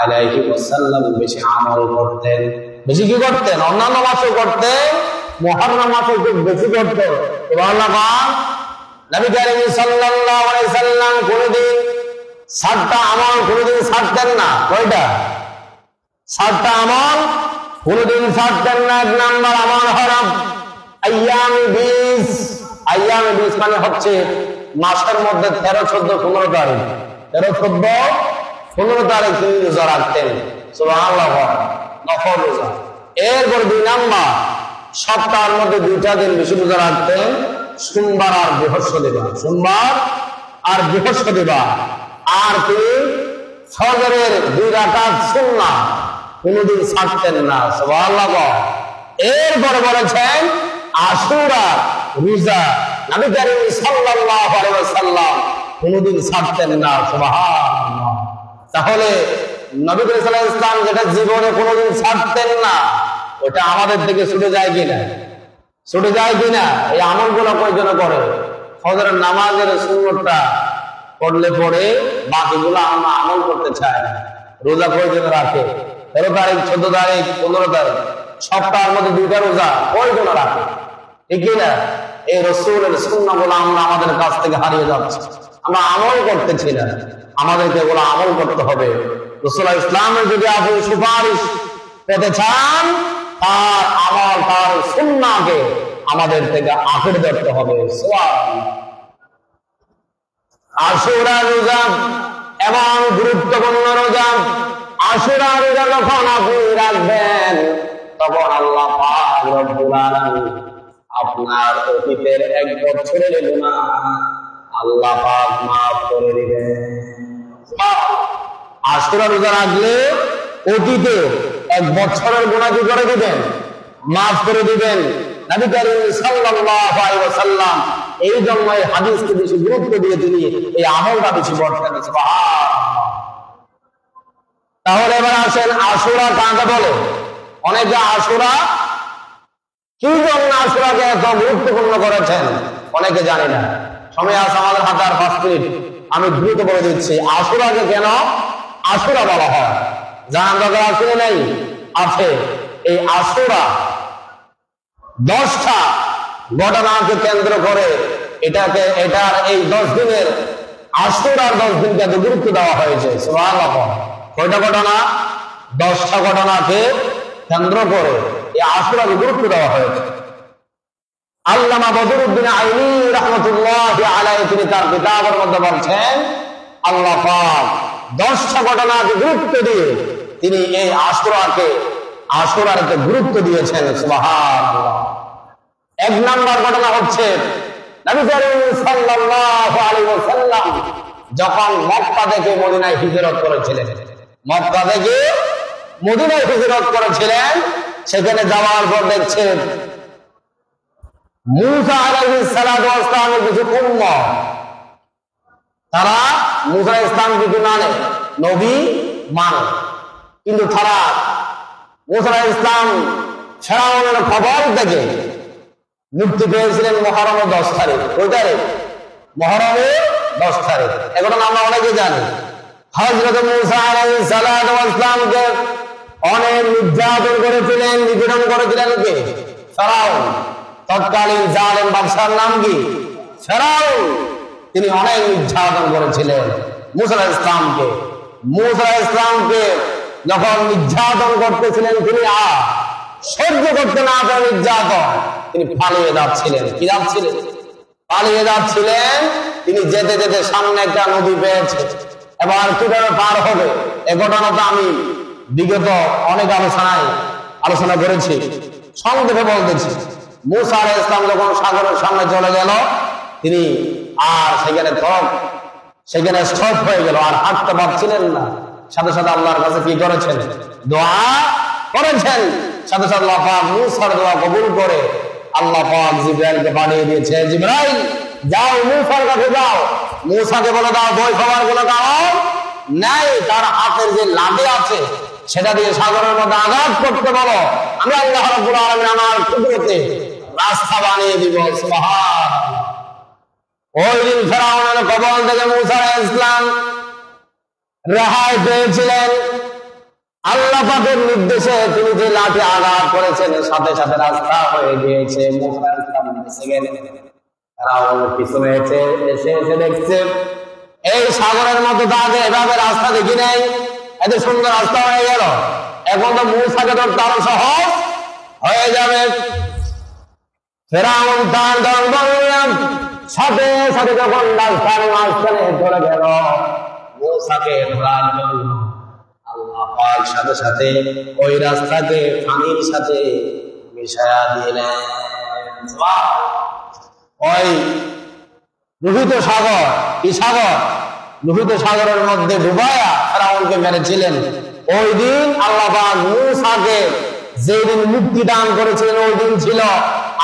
আলাইহি ওয়াসাল্লাম বেশি আমল করতেন। বেশি কি করতেন? অন্যান্য মাসও করতেন, মুহররম মাসে খুব বেশি করতেন। সুবহানাল্লাহ। নবী করিম সাল্লাল্লাহু আলাইহি ওয়াসাল্লাম কোনদিন 7টা আমল কোনদিন ছাড়তেন না। কয়টা? 7টা আমল কোনদিন ছাড়তেন না। 1 নাম্বার আমল হলো আইয়ামে বিজ, আইয়ামে বিজ মানে হচ্ছে মাসের মধ্যে 13, 14, 15 তারিখ, 13, 14, 15 তারিখ তিনি রোজা রাখতেন। সুবহানাল্লাহ, নফল রোজা। এরপর 2 নাম্বার, সপ্তাহের মধ্যে 2টা দিন বেশি রোজা রাখতেন, সোমবার আর বৃহস্পতিবার, সোমবার আর বৃহস্পতিবার। আর তিনি ফজরের 2 রাকাত সুন্নাহ কোনদিন ছাড়তেন না। সুবহানাল্লাহ। এরপরে বলেছেন আশুরা রোজা নবী করিম সাল্লাল্লাহু আলাইহি ওয়াসাল্লাম কোনদিন ছাড়তেন না। সুবহানাল্লাহ। তাহলে নবী করিম সাল্লাল্লাহু আলাইহি ওয়াসাল্লাম যেটা জীবনে কোনদিন ছাড়তেন না, ওটা আমাদের থেকে ছুটে যায় কিনা? ছুটে যায় কিনা? এই আমলগুলো কয়জন করে? ফজরের নামাজের সুন্নতটা পড়লে পরে বাকিগুলো আমরা আমল করতে চাই না। রোজা কয়জন রাখে? 13 তারিখ, 14 তারিখ, 15 তারিখ, সপ্তাহের মধ্যে 2টা রোজা কয়জন রাখে? ঠিক না? এই রাসূলের সুন্নাহগুলো আমরা আমাদের কাছ থেকে হারিয়ে যাচ্ছে, আমরা আমল করতেছি না। আমাদেরকে এগুলো আমল করতে হবে। রাসূলুল্লাহ ইসলামের যদি আপনি সুপারিশ পেতে চান, তার আমল, তার সুন্নাহকে আমাদের থেকে আঁকড়ে ধরতে হবে। সুবহানাল্লাহ। আশুরা রোজা এবং গুরুত্বপূর্ণ রোজা। আশুরা রোজা যখন আপনি রাখবেন, তখন আল্লাহ পাক রব্বুল আলামিন আপনার অতীতের 1 বছরের গুনাহ আল্লাহ পাক মাফ করে দিবেন। আশুরা রোজা রাখলে অতীতে 1 বছরের গুনাহ কি করে দিবেন? মাফ করে দিবেন। নবী করিম সাল্লাল্লাহু আলাইহি ওয়াসাল্লাম এই জন্য এই হাদিসকে বেশি গুরুত্ব দিয়ে তিনি এই আমলটা বেশি বর্ণনা করেছেন। সুবহানাল্লাহ। তাহলে এবার আসেন আশুরা কাকে বলে? অনেকে আশুরা কি জন্য আশুরাকে এত গুরুত্বপূর্ণ করেছেন অনেকে জানি না। সময় আছে আমাদের হাতে আর 5 মিনিট, আমি দ্রুত বলে দিচ্ছি আশুরাকে কেন আশুরা বলা হয়। জানার দরকার আছে না? নাই আছে। এই আশুরা 10টা ঘটনাকে কেন্দ্র করে এটার এই 10 দিনের আশুরার 10 দিনকে এত গুরুত্ব দেওয়া হয়েছে। সুবহানাল্লাহ। কয়টা ঘটনা? 10টা ঘটনাকে কেন্দ্র করে এই আশুরাকে গুরুত্ব দেওয়া হয়েছে। আল্লামা বদরুদ্দিন আইনি রাহমাতুল্লাহি আলাইহি তিনি তার কিতাবের মধ্যে বলছেন, আল্লাহ পাক 10টা ঘটনাকে গুরুত্ব দিয়ে তিনি এই আশুরাকে গুরুত্ব দিয়েছেন। সুবহানাল্লাহ। 1 নাম্বার ঘটনা হচ্ছে নবী করিম সাল্লাল্লাহু আলাইহি ওয়াসাল্লাম যখন মক্কা থেকে মদিনায় হিজরত করেছিলেন, মক্কা থেকে মদিনায় হিজরত করেছিলেন, সেখানে যাওয়ার পর দেখছেন মূসা আলাইহিস সালাতু ওয়াস সালামের কিছু উম্মত, তারা মূসা ইসলাম কিছু মানে নবী মানে, কিন্তু তারা মূসা ইসলাম ফেরাউনের খবর থেকে মুক্তি পেয়েছিলেন মুহররমের 10 তারিখ। কয় তারিখ? মুহররমের 10 তারিখ। এখন আমরা অনেকে জানি হযরত মূসা আলাইহিস সালাতু ওয়াস সালামকে অনেক নির্যাতন করেছিলেন, নিপীড়ন করেছিলেন কে? ফেরাউন। তৎকালীন জালেম বাদশার নাম কি? ফেরাউন। তিনি অনেক নির্যাতন করেছিলেন মূসা আলাইহিস সালামকে। মূসা আলাইহিস সালামকে যখন নির্যাতন করতেছিলেন, তিনি সহ্য করতে না পারে নির্যাতন, তিনি পালিয়ে যাচ্ছিলেন। কি যাচ্ছিলেন? পালিয়ে যাচ্ছিলেন। তিনি যেতে যেতে সামনে একটা নদী পেয়েছে, এবার কিভাবে পার হবে এ ঘটনা তো আমি বিগত অনেক আলোচনা করেছি, সংক্ষেপে বলতেছি। মূসা আলাইহিস সালাম যখন সাগরের সামনে চলে গেল, তিনি আর সেখানে স্টপ হয়ে গেল, আর হাঁটতে পারছিলেন না। সাথে সাথে আল্লাহর কাছে কি করেছেন? দোয়া করেছেন। সাথে সাথে আল্লাহ পাক মূসার দোয়া কবুল করে আল্লাহ পাক জিবরাইলকে পাঠিয়ে দিয়েছে, জিবরাইল যাও মূসার কাছে যাও, মূসাকে বলে দাও বই খাবার গুলো দাও নাই, তার হাতের যে লাঠি আছে সেটা দিয়ে সাগরের মধ্যে আঘাত করতে বলো, আমি আল্লাহ রাব্বুল আলামিন আমার কুদরতে রাস্তা বানিয়ে দিব। সুবহানাল্লাহ। ওই দিন ফেরাউনের কবল থেকে মূসা আলাইহিস সালাম রেহাই পেয়েছিলেন। আল্লাহ পাকের নির্দেশে তিনি যে লাঠি আঘাত করেছেন, সাথে সাথে রাস্তা হয়ে গিয়েছে। মূসা আলাইহিস সালাম বেঁচে গেলেন। ফেরাউন পিছনে এসে দেখছে এই সাগরের মধ্যে তো আগে এভাবে রাস্তা দেখি নাই, এত সুন্দর রাস্তা হয়ে গেল, এখন তো মূসাকে ধরতে আরো সহজ হয়ে যাবে। ফেরাউন তার দরবার সাথে সাথে যখন রাস্তার মাঝখানে চলে গেল মূসাকে ধরার জন্য, আল্লাহ পাক সাথে সাথে ওই রাস্তাকে পানির সাথে মিশায়া দিলেন। ওই লোহিত সাগর, কি সাগর? লোহিত সাগরের মধ্যে ডুবায়া ফেরাউনকে মেরেছিলেন। ওই দিন আল্লাহ পাক মূসাকে যেই দিন মুক্তি দান করেছিলেন ওই দিন ছিল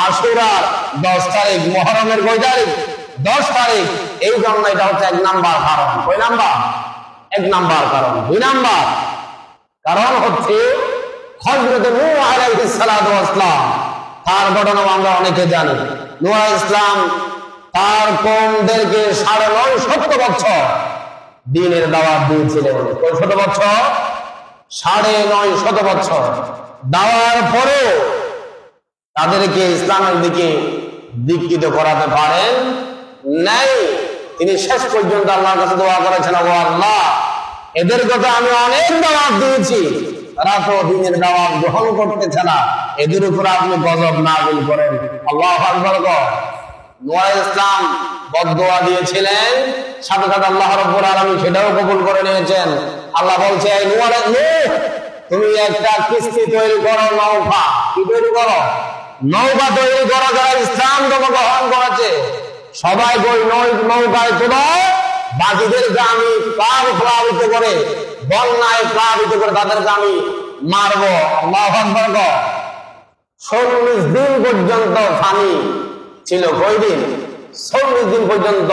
আশুরার 10 তারিখ, মুহররমের কয় তারিখ? 10 তারিখ। এই জন্য এটা হচ্ছে 1 নাম্বার কারণ। কয় নাম্বার? 1 নাম্বার কারণ। 2 নাম্বার কারণ হচ্ছে হযরত নূহ আলাইহিস সালাতু ওয়াস সালাম, তার ঘটনা আমরা অনেকে জানি। নূহ আলাইহিস সালাম তার কওমদেরকে 950 বছর দ্বীনের দাওয়াত দিয়েছিলেন। কত শত বছর? 950 বছর দাওয়ার পরে তাদেরকে ইসলামের দিকে দীক্ষিত করাতে পারেন নাই। তিনি শেষ পর্যন্ত আল্লাহর কাছে দোয়া করেছেন, ও আল্লাহ, এদের কথা আমি অনেক দাওয়াত দিয়েছি, তারা তো দ্বীনের দাওয়াত গ্রহণ করতেছে না, এদের উপর আপনি গজব নাযিল করেন। আল্লাহু আকবার। নূহ আলাইহিস সালাম বদদোয়া দিয়েছিলেন, সাথে সাথে আল্লাহ রাব্বুল আলামিন সেটাও কবুল করে নিয়েছেন। আল্লাহ বলছে, এই নূহ তুমি একটা কিস্তি তৈরি করো, নৌকা। কি তৈরি করো? নৌকা তৈরি করো। যারা ইসলাম ধর্ম গ্রহণ করেছে সবাই ওই নৌকায় তোলো, বাকিদেরকে আমি প্লাবিত করে, বন্যায় প্লাবিত করে তাদেরকে আমি মারবো। আল্লাহু আকবার। 40 দিন পর্যন্ত পানি ছিল। কয় দিন? 40 দিন পর্যন্ত।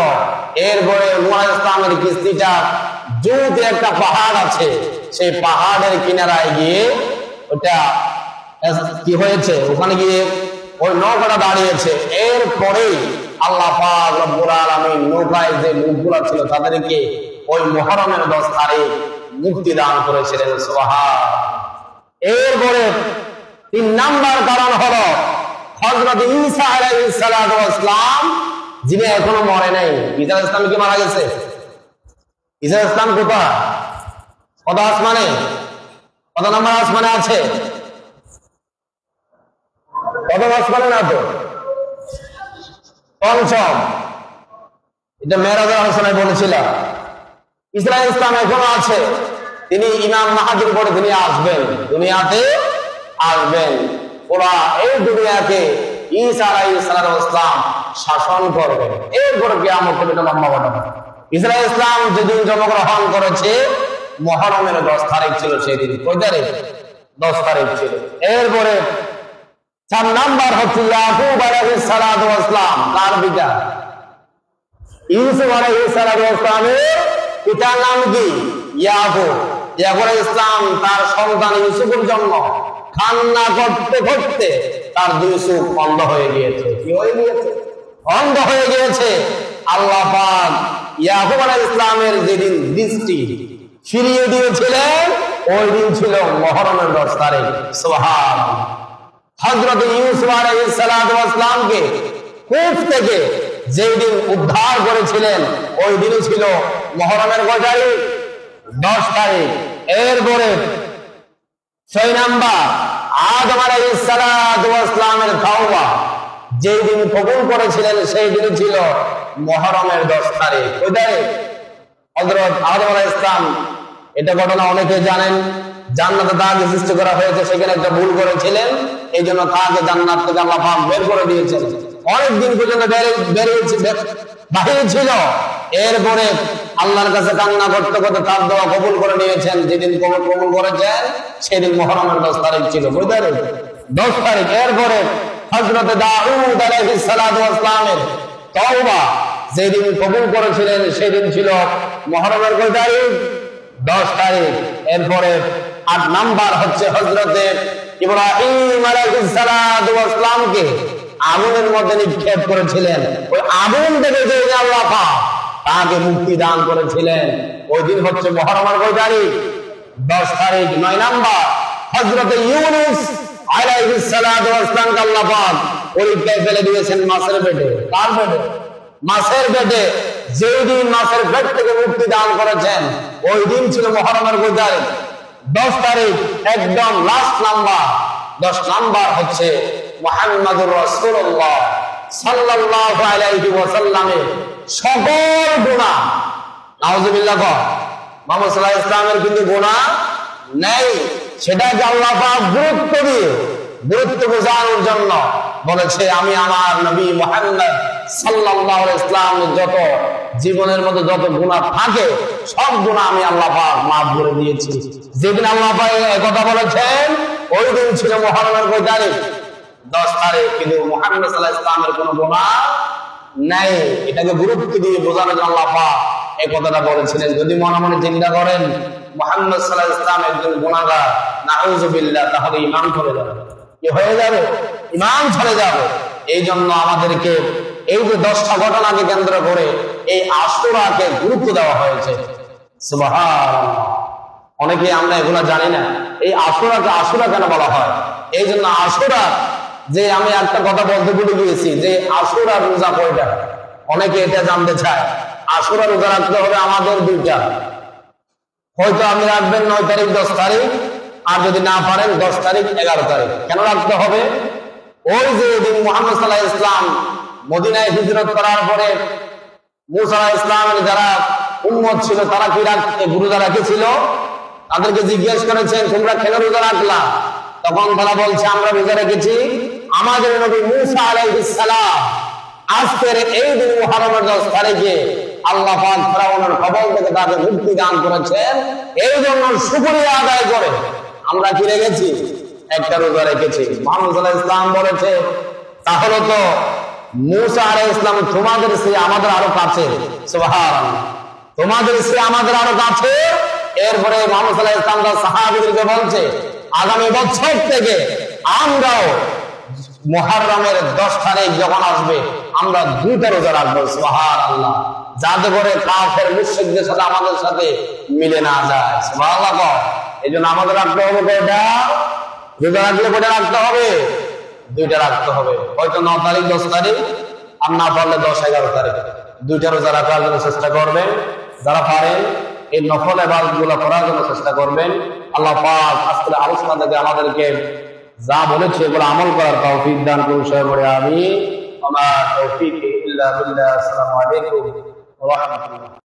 এরপরে নূহ আলাইহিস সালামের কিস্তিটা জুতে একটা পাহাড় আছে, সেই পাহাড়ের কিনারায় গিয়ে ওটা কি হয়েছে, ওখানে গিয়ে ওই নৌকাটা দাঁড়িয়েছে। এরপরেই আল্লাহ পাক রব্বুল আলামিন নৌকায় যে লোকগুলো ছিল তাদেরকে ওই মুহররমের 10 তারিখ মুক্তি দান করেছিলেন। সুবহানাল্লাহ। এরপরে 3 নাম্বার কারণ হলো হযরত ঈসা আলাইহিস সালাতু ওয়াস সালাম, যিনি এখনো মরে নাই। ঈসা আলাইহিস সালাম কি মারা গেছে? ঈসা আলাইহিস সালাম কোথায়? কত আসমানে? কত নাম্বার আসমানে আছে? কত আসমানে? না তো পঞ্চম। এটা মেরাজের আলোচনায় বলেছিলাম। ঈসা আলাইহিস সালাম এখনো আছে। তিনি ইমাম মাহদির পরে তিনি আসবেন, দুনিয়াতে আসবেন। ওরা এই দুনিয়াকে ঈসা আলাইহিস সালাম শাসন করবেন। এরপরে কিয়ামতের একটা লম্বা ঘটনা। ঈসা আলাইহিস সালাম যেদিন জন্মগ্রহণ করেছে মুহররমের 10 তারিখ ছিল। সেদিন কয় তারিখ? 10 তারিখ ছিল। এরপরে 4 নাম্বার হচ্ছে ইয়াকুব আলাইহিস সালাম, তার পিতা। ইউসুফ আলাইহিস সালামের পিতার নাম কি? ইয়াকুব। ইয়াকুব আলাইহিস সালাম তার সন্তান ইউসুফের জন্য কান্না করতে করতে তার 2 চোখ অন্ধ হয়ে গিয়েছে। কি হয়ে গিয়েছে? অন্ধ হয়ে গিয়েছে। আল্লাহ পাক ইয়াকুব আলাইহিস সালামের যেদিন দৃষ্টি ফিরিয়ে দিয়েছিলেন ওই দিন ছিল মুহররমের 10 তারিখ। সুবহানাল্লাহ। হযরত ইউসুফ আলাইহিস সালামকে কূপ থেকে যেই দিন উদ্ধার করেছিলেন ওই দিনই ছিল মুহররমের কয় তারিখ? 10 তারিখ। এরপরে 6 নাম্বার আদম আলাইহিস সালামের তাওবা যেই দিন কবুল করেছিলেন সেই দিন ছিল মুহররমের 10 তারিখ। ওই তারিখ হযরত আদম আলাইহিস সালাম, এটা ঘটনা অনেকে জানেন, জান্নাতে তাকে সৃষ্টি করা হয়েছে, সেখানে একটা ভুল করেছিলেন, এই জন্য তাকে জান্নাত থেকে আল্লাহ পাক বের করে দিয়েছেন। অনেক দিন পর্যন্ত বাহির ছিল। এরপরে আল্লাহর কাছে কান্না করতে করতে তার দোয়া কবুল করে নিয়েছেন। যেদিন কবুল করেছেন সেদিন মুহররমের 10 তারিখ ছিল। কয় তারিখ? 10 তারিখ। এরপরে হযরত দাউদ আলাইহিস সালামের তওবা যেদিন কবুল করেছিলেন সেদিন ছিল মুহররমের কয় তারিখ? 10 তারিখ। এরপরে 8 নাম্বার হচ্ছে হযরত ইব্রাহিম আলাইহিস সালামকে আগুনের মধ্যে নিক্ষেপ করেছিলেন। ওই আগুন থেকে যে আল্লাহ পাক তাকে মুক্তি দান করেছিলেন ওই দিন হচ্ছে মুহররমের কয় তারিখ? 10 তারিখ। 9 নাম্বার হযরত ইউনূস আলাইহিস সালামকে আল্লাহ পাক পরীক্ষায় ফেলে দিয়েছেন মাছের পেটে। কার পেটে? মাছের পেটে। যেই দিন মাছের পেট থেকে মুক্তি দান করেছেন ওই দিন ছিল মুহররমের কয় তারিখ? 10 তারিখ। একদম লাস্ট নাম্বার 10 নাম্বার হচ্ছে মুহাম্মাদুর রাসূলুল্লাহ সাল্লাল্লাহু আলাইহি ওয়াসাল্লামের সকল গুনাহ, নাউযুবিল্লাহ, মুহাম্মদ সাল্লাল্লাহু আলাইহি ওয়াসাল্লামের কিন্তু গুনাহ নেই। সেটাকে আল্লাহ পাক গুরুত্ব বোঝানোর জন্য বলেছে, আমি আমার নবী মুহাম্মদ সাল্লাল্লাহু আলাইহি ওয়াসাল্লামের যত জীবনের মধ্যে যত গুনাহ থাকে সব গুনাহ আমি আল্লাহ পাক মাফ করে দিয়েছি। যেদিন আল্লাহ পাক এই কথা বলেছেন ওই দিন ছিল মুহররমের কয় তারিখ? 10 তারিখ। কিন্তু মুহাম্মদ সাল্লাল্লাহু আলাইহি ওয়াসাল্লামের কোনো গুনাহ নাই। এটাকে গুরুত্ব দিয়ে বোঝানোর জন্য আল্লাহ পাক এই কথাটা বলেছিলেন। যদি মনে মনে চিন্তা করেন মুহাম্মদ সাল্লাল্লাহু আলাইহি ওয়াসাল্লাম একজন গুনাহগার, নাউযুবিল্লাহ, তাহলে ঈমান চলে যাবে। কি হয়ে যাবে? ঈমান চলে যাবে। এই জন্য আমাদেরকে এই যে 10টা ঘটনাকে কেন্দ্র করে এই আশুরাকে গুরুত্ব দেওয়া হয়েছে। সুবহানাল্লাহ। অনেকে আমরা এগুলা জানি না, এই আশুরাকে আশুরা কেন বলা হয়। এই জন্য আশুরা, যে আমি একটা কথা বলতে ভুলে গিয়েছি, যে আশুরা রোজা কয়টা, অনেকে এটা জানতে চায়। আশুরা রোজা রাখতে হবে আমাদের 2টা। হয়তো আপনি রাখবেন 9 তারিখ 10 তারিখ, আর যদি না পারেন 10 তারিখ 11 তারিখ। কেন রাখতে হবে? ওই যে দিন মুহাম্মদ সাল্লাল্লাহু আলাইহি ওয়াসাল্লাম মদিনায় হিজরত করার পরে মুসা আলাইহিস সালামের যারা উম্মত ছিল তারা কি রোজা রেখেছিল? তাদেরকে জিজ্ঞেস করেছেন, তোমরা কেন রোজা রাখলা? তখন তারা বলছে, আমরা রোজা রেখেছি আমাদের নবী মুসা আলাইহিস সালাম আজকের এই দিন মুহররমের 10 তারিখে আল্লাহ পাক ফেরাউনের কবল থেকে তাকে মুক্তি দান করেছেন, এই জন্য শুকরিয়া আদায় করে আমরা কি রেখেছি? একটা রোজা রেখেছি। মুহাম্মদ সাল্লাল্লাহু আলাইহি ওয়াসাল্লাম বলেছে, তাহলে তো মুসা আলাইহিস সালাম তোমাদের চেয়ে আমাদের আরো কাছে। সুবহানাল্লাহ। তোমাদের চেয়ে আমাদের আরো কাছে। এরপরে মুহাম্মদ সাল্লাল্লাহু আলাইহি ওয়াসাল্লাম সাহাবীদেরকে বলছে, আগামী বছর থেকে আমরাও মুহররমের 10 তারিখ যখন আসবে আমরা 2টা রোজা রাখবো। সুবহানাল্লাহ। যাতে করে কাফের মুশরিকদের সাথে আমাদের সাথে মিলে না যায়। সুবহানাল্লাহ। এইজন্য আমাদের রাখতে হবে কয়টা? রোজা রাখলে কয়টা রাখতে হবে? 2টা রাখতে হবে। হয়তো 9 তারিখ 10 তারিখ, আর না পারলে 10-11 তারিখ 2টা রোজা রাখার জন্য চেষ্টা করবেন। যারা পারেন এই নফল ইবাদতগুলো করার জন্য চেষ্টা করবেন। আল্লাহ পাক আজকের আলোচনা থেকে আমাদেরকে যা বলেছে এগুলো আমল করার তৌফিক দান করুন। সবাই বলে আমিন। ওয়া মা তাওফীকি ইল্লা বিল্লাহ। আসসালামু আলাইকুম ওয়া রাহমাতুল্লাহ।